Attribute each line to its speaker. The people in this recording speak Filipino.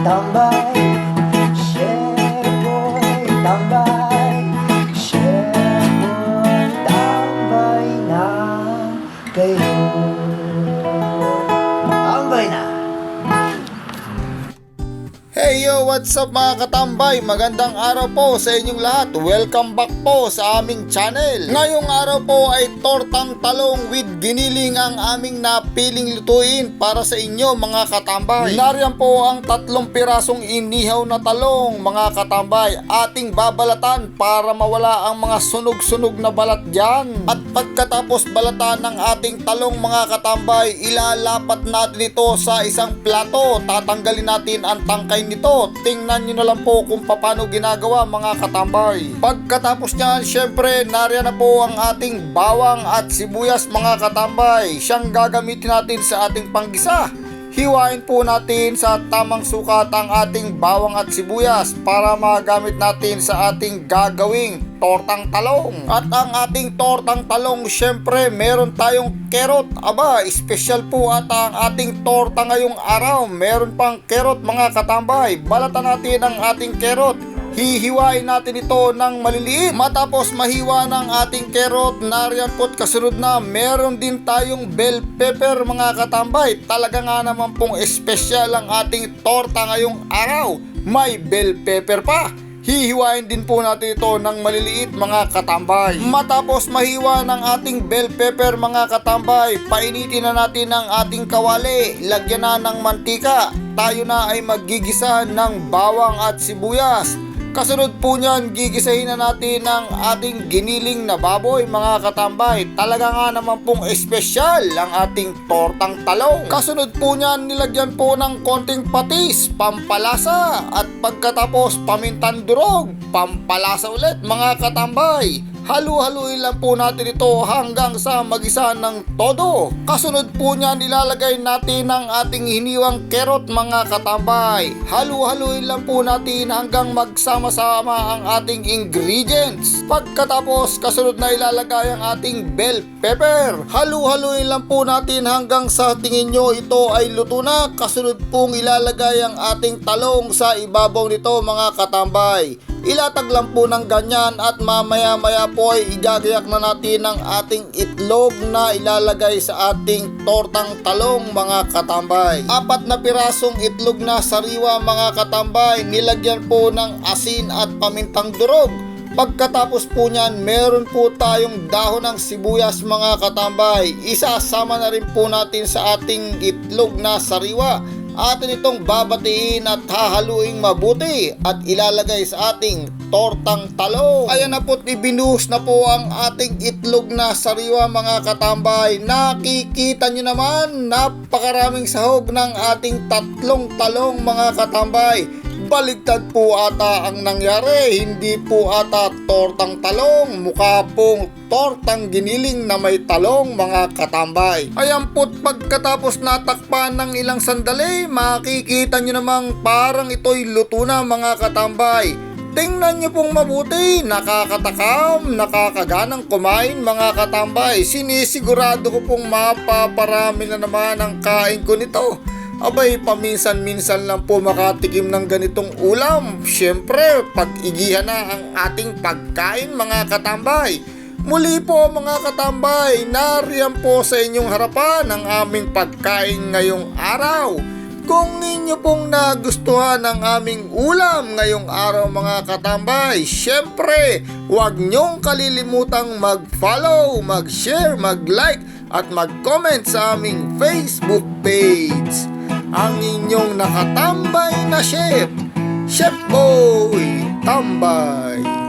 Speaker 1: tambay, Chef Boy tambay, Chef Boy tambay na kayo. Tambay na.
Speaker 2: Hey yo, what's up mga katambay? Magandang araw po sa inyong lahat. Welcome back po sa aming channel. Ngayong araw po ay tortang talong with giniling ang aming napiling lutuin para sa inyo mga katambay. Nariyan po ang 3 pirasong inihaw na talong mga katambay. Ating babalatan para mawala ang mga sunog-sunog na balat dyan. At pagkatapos balatan ng ating talong mga katambay, ilalapat natin ito sa isang plato. Tatanggalin natin ang tangkay nito. Tingnan nyo na lang po kung paano ginagawa mga katambay. Pagkatapos nyan, syempre nariyan na po ang ating bawang at sibuyas mga katambay. Siyang gagamitin natin sa ating panggisa. Hiwain po natin sa tamang sukat ang ating bawang at sibuyas para magamit natin sa ating gagawing tortang talong. At ang ating tortang talong, syempre meron tayong kerot. Aba, special po ata ang ating torta ngayong araw. Meron pang kerot mga katambay. Balatan natin ang ating kerot. Hihiwain natin ito ng maliliit. Matapos mahiwa ng ating kerot, nariyan po't kasunod na meron din tayong bell pepper mga katambay. Talaga nga naman pong espesyal ang ating torta ngayong araw. May bell pepper pa. Hihiwain din po natin ito ng maliliit mga katambay. Matapos mahiwa ng ating bell pepper mga katambay, painitin na natin ang ating kawali. Lagyan na ng mantika. Tayo na ay maggigisa ng bawang at sibuyas. Kasunod po niyan, gigisahin na natin ang ating giniling na baboy mga katambay. Talaga nga naman pong espesyal ang ating tortang talong. Kasunod po niyan, nilagyan po ng konting patis, pampalasa. At pagkatapos pamintan durog, pampalasa ulit mga katambay. Halu-haluin lang po natin ito hanggang sa magisa ng todo. Kasunod po niyan, ilalagay natin ang ating hiniwang kerot mga katambay. Halu-haluin lang po natin hanggang magsama-sama ang ating ingredients. Pagkatapos, kasunod na ilalagay ang ating bell pepper. Halu-haluin lang po natin hanggang sa tingin nyo ito ay luto na. Kasunod pong ilalagay ang ating talong sa ibabaw nito mga katambay. Ilatag lang po ng ganyan at mamaya-maya po ay igagayak na natin ang ating itlog na ilalagay sa ating tortang talong mga katambay. 4 na pirasong itlog na sariwa mga katambay, nilagyan po ng asin at pamintang durog. Pagkatapos po niyan, meron po tayong dahon ng sibuyas mga katambay. Isasama na rin po natin sa ating itlog na sariwa. Atin itong babatiin at hahaluing mabuti at ilalagay sa ating tortang talong. Ayan na po't ibinuhos na po ang ating itlog na sariwa mga katambay. Nakikita nyo naman, napakaraming sahog ng ating 3 talong mga katambay. Baligtad po ata ang nangyari, hindi po ata tortang talong, mukha pong tortang giniling na may talong mga katambay. Ayan po't pagkatapos natakpan ng ilang sandali, makikita nyo namang parang ito'y luto na mga katambay. Tingnan nyo pong mabuti, nakakatakam, nakakaganang kumain mga katambay. Sinisigurado ko pong mapaparami na naman ang kain ko nito. Abay, paminsan-minsan lang po makatikim ng ganitong ulam. Siyempre, pag-igihan na ang ating pagkain mga katambay. Muli po mga katambay, nariyan po sa inyong harapan ang aming pagkain ngayong araw. Kung ninyo pong nagustuhan ang aming ulam ngayong araw mga katambay, syempre, huwag nyong kalilimutang mag-follow, mag-share, mag-like at mag-comment sa aming Facebook page. Ang inyong nakatambay na chef, Chef Boy Tambay.